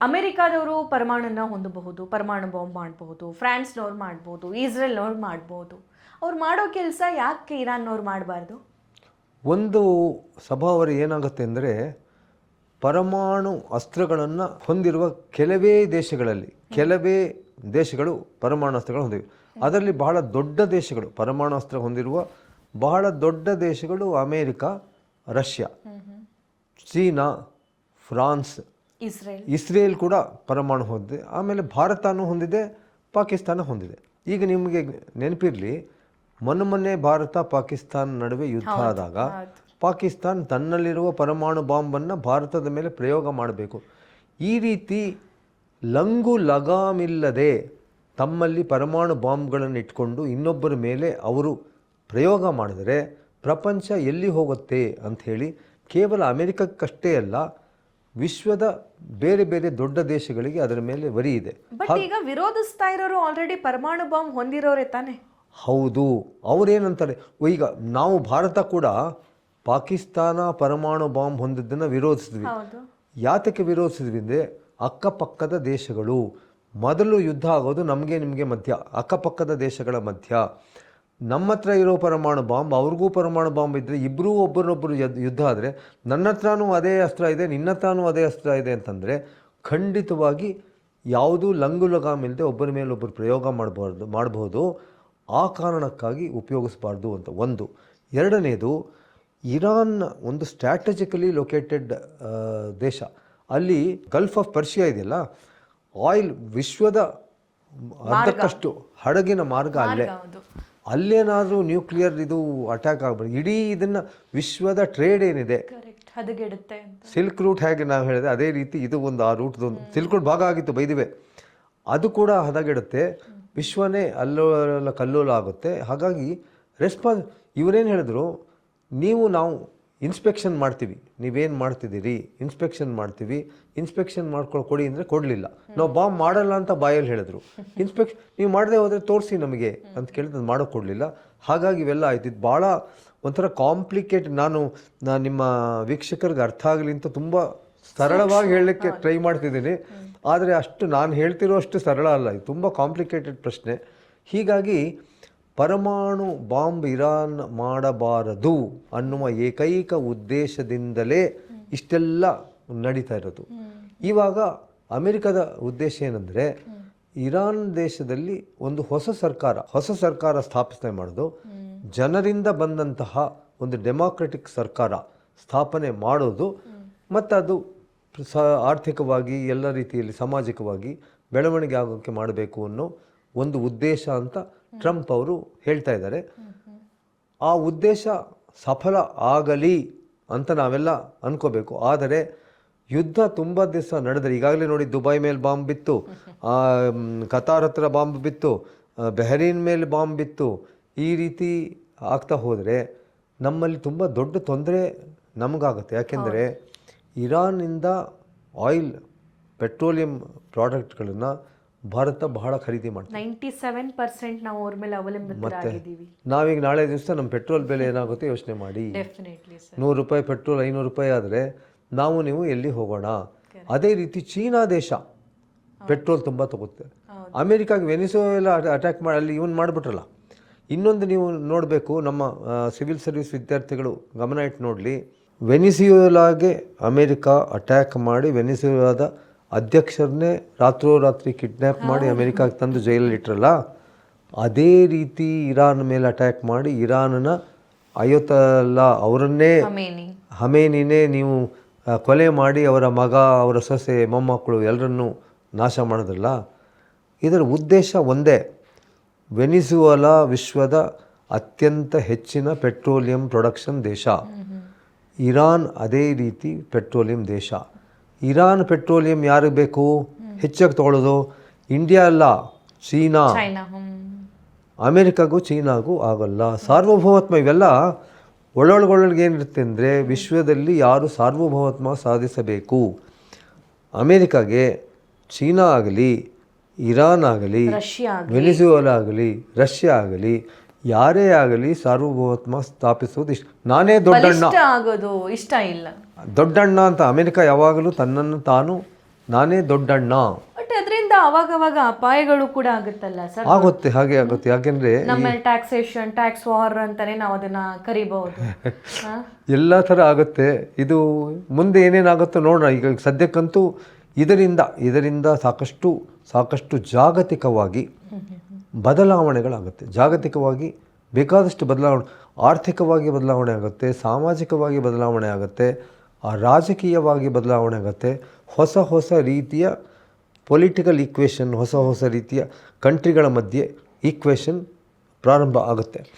ಅಮೆರಿಕಾದವರು ಪರಮಾಣುನ ಹೊಂದಬಹುದು, ಪರಮಾಣು ಬಾಂಬ್ ಮಾಡಬಹುದು, ಫ್ರಾನ್ಸ್ನವ್ರು ಮಾಡ್ಬೋದು, ಇಸ್ರೇಲ್ನವ್ರು ಮಾಡ್ಬೋದು. ಅವ್ರು ಮಾಡೋ ಕೆಲಸ ಯಾಕೆ ಇರಾನ್ನವ್ರು ಮಾಡಬಾರ್ದು? ಒಂದು ಸಭಾವರಿ ಏನಾಗುತ್ತೆ ಅಂದರೆ, ಪರಮಾಣು ಅಸ್ತ್ರಗಳನ್ನು ಹೊಂದಿರುವ ಕೆಲವೇ ದೇಶಗಳು ಪರಮಾಣು ಅಸ್ತ್ರಗಳು ಹೊಂದಿವೆ. ಅದರಲ್ಲಿ ಬಹಳ ದೊಡ್ಡ ದೇಶಗಳು, ಪರಮಾಣು ಅಸ್ತ್ರ ಹೊಂದಿರುವ ಬಹಳ ದೊಡ್ಡ ದೇಶಗಳು America, Russia, China, France, Israel ಕೂಡ ಪರಮಾಣು ಹೊಂದಿದೆ. ಆಮೇಲೆ ಭಾರತನೂ ಹೊಂದಿದೆ, ಪಾಕಿಸ್ತಾನ ಹೊಂದಿದೆ. ಈಗ ನಿಮಗೆ ನೆನಪಿರಲಿ, ಮೊನ್ನೆ ಭಾರತ ಪಾಕಿಸ್ತಾನ ನಡುವೆ ಯುದ್ಧ ಆದಾಗ ಪಾಕಿಸ್ತಾನ್ ತನ್ನಲ್ಲಿರುವ ಪರಮಾಣು ಬಾಂಬನ್ನು ಭಾರತದ ಮೇಲೆ ಪ್ರಯೋಗ ಮಾಡಬೇಕು. ಈ ರೀತಿ ಲಂಗು ಲಗಾಮಿಲ್ಲದೆ ತಮ್ಮಲ್ಲಿ ಪರಮಾಣು ಬಾಂಬ್ಗಳನ್ನು ಇಟ್ಕೊಂಡು ಇನ್ನೊಬ್ಬರ ಮೇಲೆ ಅವರು ಪ್ರಯೋಗ ಮಾಡಿದರೆ ಪ್ರಪಂಚ ಎಲ್ಲಿ ಹೋಗುತ್ತೆ ಅಂಥೇಳಿ ಕೇವಲ ಅಮೆರಿಕಕ್ಕಷ್ಟೇ ಅಲ್ಲ, ವಿಶ್ವದ ಬೇರೆ ಬೇರೆ ದೊಡ್ಡ ದೇಶಗಳಿಗೆ ಅದರ ಮೇಲೆ ವರಿ ಇದೆ. ಬಟ್ ಈಗ ವಿರೋಧಿಸ್ತಾ ಇರೋರು ಆಲ್ರೆಡಿ ಪರಮಾಣು ಬಾಂಬ್ ಹೊಂದಿರೋರೆ ತಾನೆ? ಹೌದು, ಅವರೇನಂತಾರೆ, ಈಗ ನಾವು ಭಾರತ ಕೂಡ ಪಾಕಿಸ್ತಾನ ಪರಮಾಣು ಬಾಂಬ್ ಹೊಂದಿದ್ದನ್ನು ವಿರೋಧಿಸಿದ್ವಿ. ಯಾತಕ್ಕೆ ವಿರೋಧಿಸಿದ್ವಿ ಅಂದರೆ, ಅಕ್ಕಪಕ್ಕದ ದೇಶಗಳು, ಮೊದಲು ಯುದ್ಧ ಆಗೋದು ನಮಗೆ ನಿಮಗೆ ಮಧ್ಯ, ಅಕ್ಕಪಕ್ಕದ ದೇಶಗಳ ಮಧ್ಯ. ನಮ್ಮ ಹತ್ರ ಇರೋ ಪರಮಾಣು ಬಾಂಬ್ ಅವ್ರಿಗೂ ಪರಮಾಣು ಬಾಂಬ್ ಇದ್ದರೆ ಇಬ್ಬರೂ ಒಬ್ಬರನ್ನೊಬ್ಬರು ಯುದ್ಧ ಆದರೆ, ನನ್ನ ಹತ್ರನೂ ಅದೇ ಅಸ್ತ್ರ ಇದೆ, ನಿನ್ನ ಹತ್ರನೂ ಅದೇ ಅಸ್ತ್ರ ಇದೆ ಅಂತಂದರೆ ಖಂಡಿತವಾಗಿ ಯಾವುದೂ ಲಂಗು ಲಗಾಮಿಲ್ಲದೆ ಒಬ್ಬರ ಮೇಲೆ ಒಬ್ಬರು ಪ್ರಯೋಗ ಮಾಡಬಹುದು. ಆ ಕಾರಣಕ್ಕಾಗಿ ಉಪಯೋಗಿಸಬಾರ್ದು ಅಂತ ಒಂದು. ಎರಡನೇದು, ಇರಾನ್ ಒಂದು ಸ್ಟ್ರಾಟಜಿಕಲಿ ಲೊಕೇಟೆಡ್ ದೇಶ. ಅಲ್ಲಿ ಗಲ್ಫ್ ಆಫ್ ಪರ್ಷಿಯಾ ಇದೆಯಲ್ಲ, ಆಯಿಲ್ ವಿಶ್ವದ ಅರ್ಧಕ್ಕಷ್ಟು ಹಡಗಿನ ಮಾರ್ಗ ಅಲ್ಲೇನಾದರೂ ನ್ಯೂಕ್ಲಿಯರ್ ಇದು ಅಟ್ಯಾಕ್ ಆಗ್ಬಾರ್ದು. ಇಡೀ ಇದನ್ನು ವಿಶ್ವದ ಟ್ರೇಡ್ ಏನಿದೆ, ಸಿಲ್ಕ್ ರೂಟ್ ಹೇಗೆ ನಾವು ಹೇಳಿದೆ ಅದೇ ರೀತಿ ಇದು ಒಂದು ಆ ರೂಟ್ದೊಂದು ಸಿಲ್ಕ್ ರೂಟ್ ಭಾಗ ಆಗಿತ್ತು ಬೈದಿವೆ, ಅದು ಕೂಡ ಹದಗೆಡುತ್ತೆ. ವಿಶ್ವನೇ ಅಲ್ಲೋಲ ಕಲ್ಲೋಲ ಆಗುತ್ತೆ. ಹಾಗಾಗಿ ಇವರೇನು ಹೇಳಿದ್ರು, ನಾವು ಇನ್ಸ್ಪೆಕ್ಷನ್ ಮಾಡ್ತೀವಿ, ನೀವೇನು ಮಾಡ್ತಿದ್ದೀರಿ ಇನ್ಸ್ಪೆಕ್ಷನ್ ಮಾಡ್ತೀವಿ, ಇನ್ಸ್ಪೆಕ್ಷನ್ ಕೊಡಿ ಅಂದರೆ ಕೊಡಲಿಲ್ಲ. ನಾವು ಬಾಂಬ್ ಮಾಡಲ್ಲ ಅಂತ ಬಾಯಲ್ಲಿ ಹೇಳಿದ್ರು. ನೀವು ಮಾಡದೆ ಹೋದರೆ ತೋರಿಸಿ ನಮಗೆ ಅಂತ ಕೇಳಿದ್ರೆ ಅದು ಮಾಡೋಕ್ಕೆ ಕೊಡಲಿಲ್ಲ. ಹಾಗಾಗಿ ಇವೆಲ್ಲ ಆಯ್ತು. ಇದು ಭಾಳ ಒಂಥರ ಕಾಂಪ್ಲಿಕೇಟೆಡ್. ನಾನು ನಿಮ್ಮ ವೀಕ್ಷಕರಿಗೆ ಅರ್ಥ ಆಗಲಿ ಅಂತ ತುಂಬ ಸರಳವಾಗಿ ಹೇಳಲಿಕ್ಕೆ ಟ್ರೈ ಮಾಡ್ತಿದ್ದೀನಿ, ಆದರೆ ಅಷ್ಟು ನಾನು ಹೇಳ್ತಿರೋ ಅಷ್ಟು ಸರಳ ಅಲ್ಲ. ಇದು ತುಂಬ ಕಾಂಪ್ಲಿಕೇಟೆಡ್ ಪ್ರಶ್ನೆ. ಹೀಗಾಗಿ ಪರಮಾಣು ಬಾಂಬ್ ಇರಾನ್ ಮಾಡಬಾರದು ಅನ್ನುವ ಏಕೈಕ ಉದ್ದೇಶದಿಂದಲೇ ಇಷ್ಟೆಲ್ಲ ನಡೀತಾ ಇರೋದು. ಇವಾಗ ಅಮೆರಿಕದ ಉದ್ದೇಶ ಏನಂದರೆ, ಇರಾನ್ ದೇಶದಲ್ಲಿ ಒಂದು ಹೊಸ ಸರ್ಕಾರ ಸ್ಥಾಪನೆ ಮಾಡೋದು, ಜನರಿಂದ ಬಂದಂತಹ ಒಂದು ಡೆಮಾಕ್ರೆಟಿಕ್ ಸರ್ಕಾರ ಸ್ಥಾಪನೆ ಮಾಡೋದು, ಮತ್ತು ಅದು ಆರ್ಥಿಕವಾಗಿ ಎಲ್ಲ ರೀತಿಯಲ್ಲಿ ಸಾಮಾಜಿಕವಾಗಿ ಬೆಳವಣಿಗೆ ಆಗೋಕ್ಕೆ ಮಾಡಬೇಕು ಅನ್ನೋ ಒಂದು ಉದ್ದೇಶ ಅಂತ ಟ್ರಂಪ್ ಅವರು ಹೇಳ್ತಾ ಇದ್ದಾರೆ. ಆ ಉದ್ದೇಶ ಸಫಲ ಆಗಲಿ ಅಂತ ನಾವೆಲ್ಲ ಅನ್ಕೋಬೇಕು. ಆದರೆ ಯುದ್ಧ ತುಂಬ ದಿವಸ ನಡೆದರೆ, ಈಗಾಗಲೇ ನೋಡಿ ದುಬೈ ಮೇಲೆ ಬಾಂಬ್ ಬಿತ್ತು, ಕತಾರ್ ಹತ್ರ ಬಾಂಬ್ ಬಿತ್ತು, ಬೆಹರೀನ್ ಮೇಲೆ ಬಾಂಬ್ ಬಿತ್ತು. ಈ ರೀತಿ ಆಗ್ತಾ ಹೋದರೆ ನಮ್ಮಲ್ಲಿ ತುಂಬ ದೊಡ್ಡ ತೊಂದರೆ ನಮಗಾಗುತ್ತೆ. ಯಾಕೆಂದರೆ ಇರಾನಿಂದ ಆಯಿಲ್, ಪೆಟ್ರೋಲಿಯಂ ಪ್ರಾಡಕ್ಟ್ಗಳನ್ನು ಭಾರತ ಬಹಳ ಖರೀದಿ ಮಾಡ್ತೀವಿ. 97% ನಾವು ಅವ್ರ ಮೇಲೆ ಅವಲಂಬಿತರಾಗಿದ್ದೀವಿ. ನಾವೀಗ ನಾಳೆ ದಿವಸ ನಮ್ಮ ಪೆಟ್ರೋಲ್ ಬೆಲೆ ಏನಾಗುತ್ತೆ ಯೋಚನೆ ಮಾಡಿ. $100 ಪೆಟ್ರೋಲ್ $500 ಆದರೆ ನೀವು ಎಲ್ಲಿ ಹೋಗೋಣ? ಅದೇ ರೀತಿ ಚೀನಾ ದೇಶ ಪೆಟ್ರೋಲ್ ತುಂಬ ತಗೋತೆ. ಅಮೇರಿಕಾಗೆ ವೆನಿಸುವೆಲಾ ಅಟ್ಯಾಕ್ ಮಾಡಿ ಅಲ್ಲಿ ಇವನು ಮಾಡಿಬಿಟ್ರಲ್ಲ. ಇನ್ನೊಂದು ನೀವು ನೋಡಬೇಕು, ನಮ್ಮ ಸಿವಿಲ್ ಸರ್ವಿಸ್ ವಿದ್ಯಾರ್ಥಿಗಳು ಗಮನ ಇಟ್ಟು ನೋಡಲಿ, ವೆನಿಸುವೆಲಾಗೆ ಅಮೇರಿಕಾ ಅಟ್ಯಾಕ್ ಮಾಡಿ ವೆನಿಸುವೆಲಾದ ಅಧ್ಯಕ್ಷರನ್ನೇ ರಾತ್ರೋರಾತ್ರಿ ಕಿಡ್ನ್ಯಾಪ್ ಮಾಡಿ ಅಮೇರಿಕಾಗೆ ತಂದು ಜೈಲಲ್ಲಿ ಇಟ್ಟರಲ್ಲ, ಅದೇ ರೀತಿ ಇರಾನ್ ಮೇಲೆ ಅಟ್ಯಾಕ್ ಮಾಡಿ ಇರಾನ್ನ ಅಯೋತಲ್ಲಾ ಅವರನ್ನೇ, ಹಮೇನಿನೇ ನೀವು ಕೊಲೆ ಮಾಡಿ ಅವರ ಮಗ, ಅವರ ಸೊಸೆ, ಮೊಮ್ಮಕ್ಕಳು ಎಲ್ಲರನ್ನೂ ನಾಶ ಮಾಡಿದ್ರಲ್ಲ. ಇದರ ಉದ್ದೇಶ ಒಂದೇ, ವೆನಿಸುವೆಲಾ ವಿಶ್ವದ ಅತ್ಯಂತ ಹೆಚ್ಚಿನ ಪೆಟ್ರೋಲಿಯಂ ಪ್ರೊಡಕ್ಷನ್ ದೇಶ, ಇರಾನ್ ಅದೇ ರೀತಿ ಪೆಟ್ರೋಲಿಯಂ ದೇಶ. ಇರಾನ್ ಪೆಟ್ರೋಲಿಯಂ ಯಾರಿಗೆ ಬೇಕು ಹೆಚ್ಚಾಗಿ ತಗೊಳ್ಳೋದು? ಇಂಡಿಯಾ ಅಲ್ಲ, ಚೀನಾ. ಅಮೇರಿಕಾಗೂ ಚೀನಾಗೂ ಆಗಲ್ಲ. ಸಾರ್ವಭೌಮತ್ವ ಇವೆಲ್ಲ ಒಳೊಳಗೆ ಏನಿರುತ್ತೆ ಅಂದರೆ, ವಿಶ್ವದಲ್ಲಿ ಯಾರು ಸಾರ್ವಭೌಮತ್ವ ಸಾಧಿಸಬೇಕು, ಅಮೇರಿಕಾಗೆ ಚೀನಾ ಆಗಲಿ, ಇರಾನ್ ಆಗಲಿ, ವೆನಿಸುವೆಲಾ ಆಗಲಿ, ರಷ್ಯಾ ಆಗಲಿ, ಯಾರೇ ಆಗಲಿ ಸಾರ್ವಭೌಮತ್ವ ಸ್ಥಾಪಿಸುವುದು ಇಷ್ಟ. ನಾನೇ ದೊಡ್ಡಣ್ಣ ಆಗೋದು ಇಷ್ಟ ಇಲ್ಲ. ದೊಡ್ಡಣ್ಣ ಅಂತ ಅಮೆರಿಕ ಯಾವಾಗಲೂ ತನ್ನನ್ನು ತಾನು ನಾನೇ ದೊಡ್ಡಣ್ಣ. ಬಟ್ ಅದರಿಂದ ಅವಾಗವಾಗ ಅಪಾಯಗಳು ಕೂಡ ಆಗುತ್ತಲ್ಲ ಸರ್. ಆಗುತ್ತೆ, ಹಾಗೆ ಆಗುತ್ತೆ. ಯಾಕೆಂದರೆ ನಮ್ಮ ಟ್ಯಾಕ್ಸೇಷನ್, ಟ್ಯಾಕ್ಸ್ ವಾರ್ ಅಂತಾನೆ ನಾವು ಅದನ್ನ ಕರಿಬಹುದು. ಎಲ್ಲ ಥರ ಆಗುತ್ತೆ. ಇದು ಮುಂದೆ ಏನೇನಾಗುತ್ತೋ ನೋಡೋಣ. ಈಗ ಸದ್ಯಕ್ಕಂತೂ ಇದರಿಂದ ಸಾಕಷ್ಟು ಜಾಗತಿಕವಾಗಿ ಬದಲಾವಣೆಗಳಾಗುತ್ತೆ. ಜಾಗತಿಕವಾಗಿ ಬೇಕಾದಷ್ಟು ಬದಲಾವಣೆ, ಆರ್ಥಿಕವಾಗಿ ಬದಲಾವಣೆ ಆಗುತ್ತೆ, ಸಾಮಾಜಿಕವಾಗಿ ಬದಲಾವಣೆ ಆಗುತ್ತೆ, ರಾಜಕೀಯವಾಗಿ ಬದಲಾವಣೆ ಆಗುತ್ತೆ. ಹೊಸ ರೀತಿಯ ಪೊಲಿಟಿಕಲ್ ಈಕ್ವೇಷನ್, ಹೊಸ ರೀತಿಯ ಕಂಟ್ರಿಗಳ ಮಧ್ಯೆ ಈಕ್ವೇಷನ್ ಪ್ರಾರಂಭ ಆಗುತ್ತೆ.